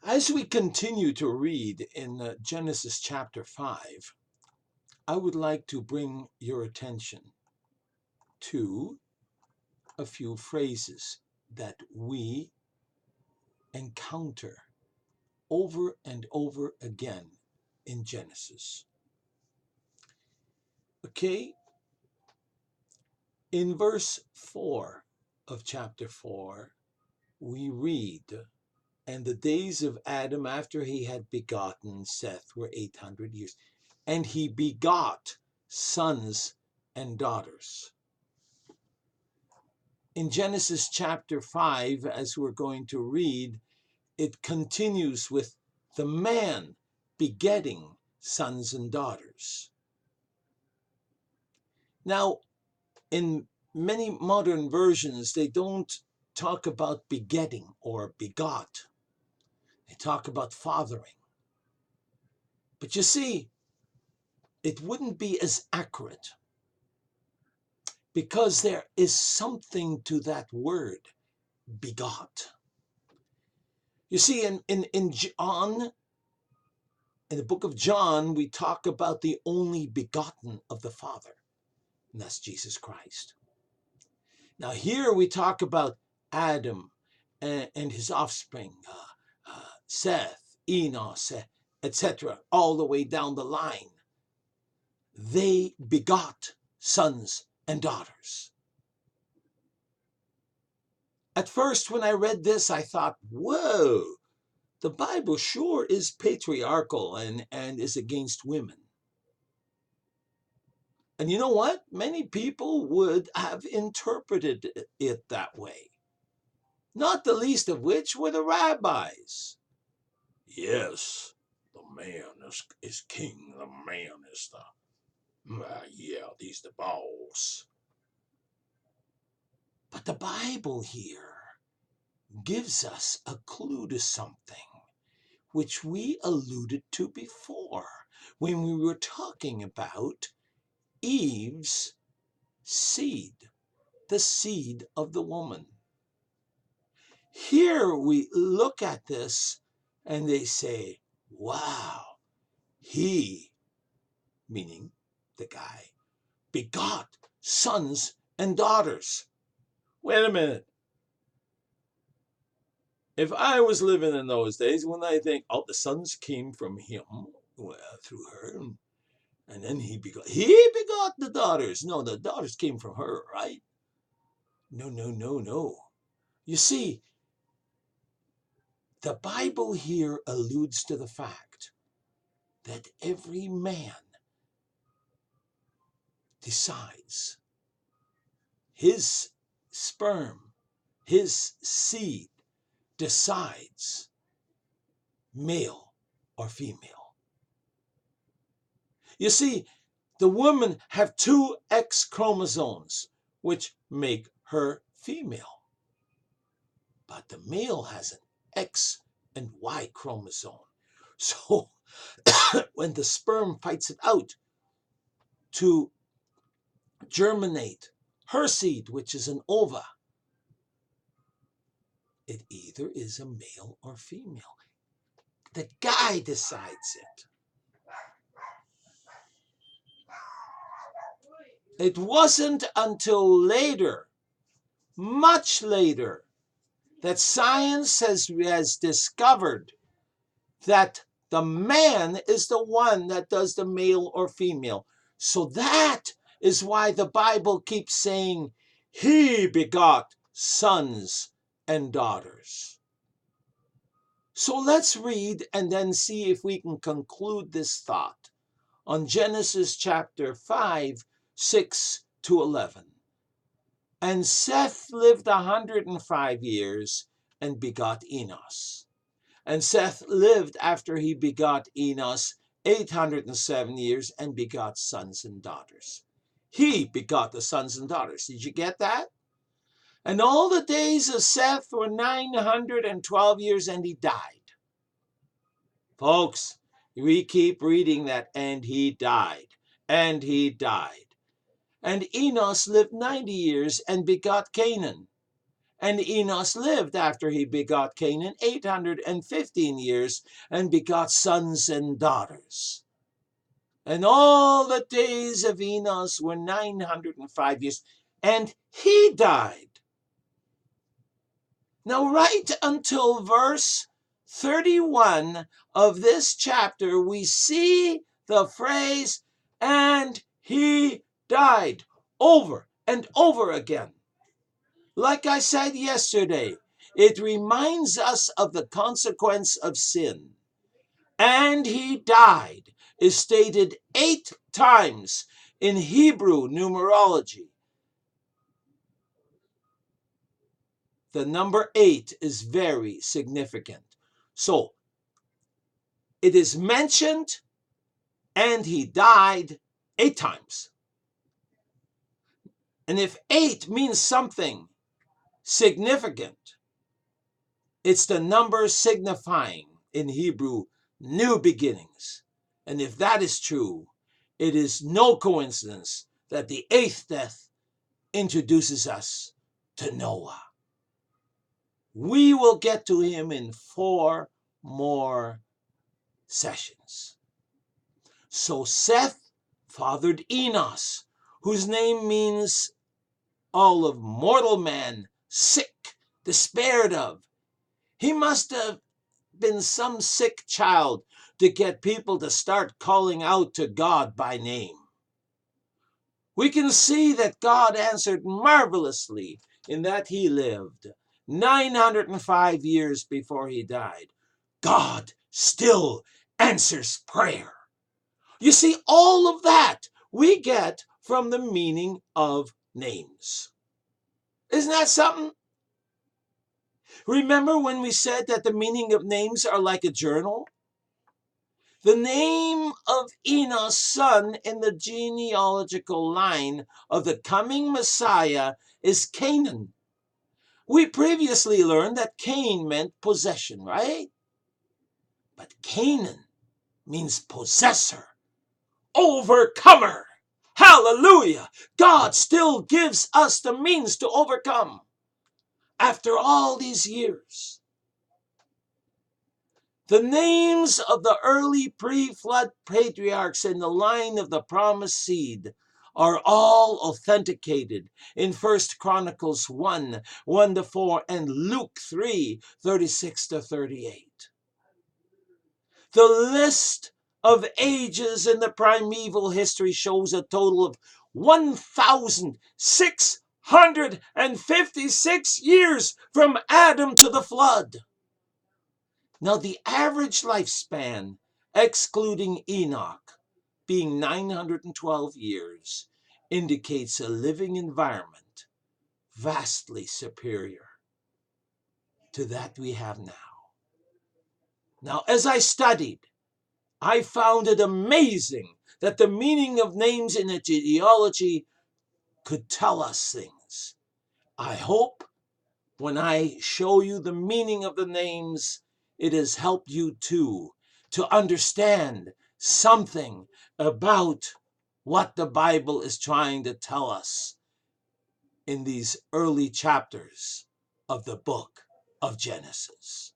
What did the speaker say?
As we continue to read in Genesis chapter 5, I would like to bring your attention to a few phrases that we encounter over and over again in Genesis. Okay, in verse 4 of chapter 4, we read, "And the days of Adam after he had begotten Seth were 800 years, and he begot sons and daughters." In Genesis chapter 5, as we're going to read, it continues with the man begetting sons and daughters. Now, in many modern versions, they don't talk about begetting or begot. They talk about fathering. But you see, it wouldn't be as accurate because there is something to that word, begot. You see, in John, in the book of John, we talk about the only begotten of the Father, and that's Jesus Christ. Now here we talk about Adam and his offspring, Seth, Enos, etc., all the way down the line. They begot sons and daughters. At first, when I read this, I thought, whoa, the Bible sure is patriarchal and is against women. And you know what? Many people would have interpreted it that way. Not the least of which were the rabbis. Yes, the man is king. The man is he's the boss. But the Bible here gives us a clue to something which we alluded to before when we were talking about Eve's seed, the seed of the woman. Here we look at this and they say, wow, he, meaning the guy, begot sons and daughters. Wait a minute. If I was living in those days, when I think, oh, the sons came from him, through her, and then he begot the daughters. No, the daughters came from her, right? No. You see, the Bible here alludes to the fact that every man decides his sperm, his seed decides male or female. You see, the women have two X chromosomes, which make her female. But the male has an X and Y chromosome. So when the sperm fights it out to germinate her seed, which is an ova, it either is a male or female. The guy decides it. It wasn't until later, much later, that science has discovered that the man is the one that does the male or female. So that is why the Bible keeps saying, he begot sons and daughters. So let's read and then see if we can conclude this thought on Genesis chapter 5, 6 to 11. And Seth lived 105 years and begot Enos. And Seth lived after he begot Enos 807 years and begot sons and daughters. He begot the sons and daughters. Did you get that? And all the days of Seth were 912 years and he died. Folks, we keep reading that, and he died, and he died. And Enos lived 90 years and begot Canaan. And Enos lived after he begot Canaan 815 years and begot sons and daughters. And all the days of Enos were 905 years, and he died. Now, right until verse 31 of this chapter, we see the phrase, and he died, over and over again. Like I said yesterday, it reminds us of the consequence of sin. And he died is stated 8 times in Hebrew numerology. The number 8 is very significant. So it is mentioned, and he died 8 times. And if 8 means something significant, it's the number signifying in Hebrew new beginnings. And if that is true, it is no coincidence that the 8th death introduces us to Noah. We will get to him in 4 more sessions. So Seth fathered Enos, whose name means all of mortal man, sick, despaired of. He must have been some sick child to get people to start calling out to God by name. We can see that God answered marvelously in that he lived 905 years before he died. God still answers prayer. You see, all of that we get from the meaning of names. Isn't that something? Remember when we said that the meaning of names are like a journal? The name of Enos' son in the genealogical line of the coming Messiah is Canaan. We previously learned that Cain meant possession, right? But Canaan means possessor, overcomer. Hallelujah! God still gives us the means to overcome after all these years. The names of the early pre-flood patriarchs in the line of the promised seed are all authenticated in 1 Chronicles 1, 1-4, and Luke 3, 36-38. The list of ages in the primeval history shows a total of 1,656 years from Adam to the flood. Now, the average lifespan, excluding Enoch, being 912 years, indicates a living environment vastly superior to that we have now. Now, as I studied, I found it amazing that the meaning of names in a genealogy could tell us things. I hope when I show you the meaning of the names, it has helped you too to understand something about what the Bible is trying to tell us in these early chapters of the book of Genesis.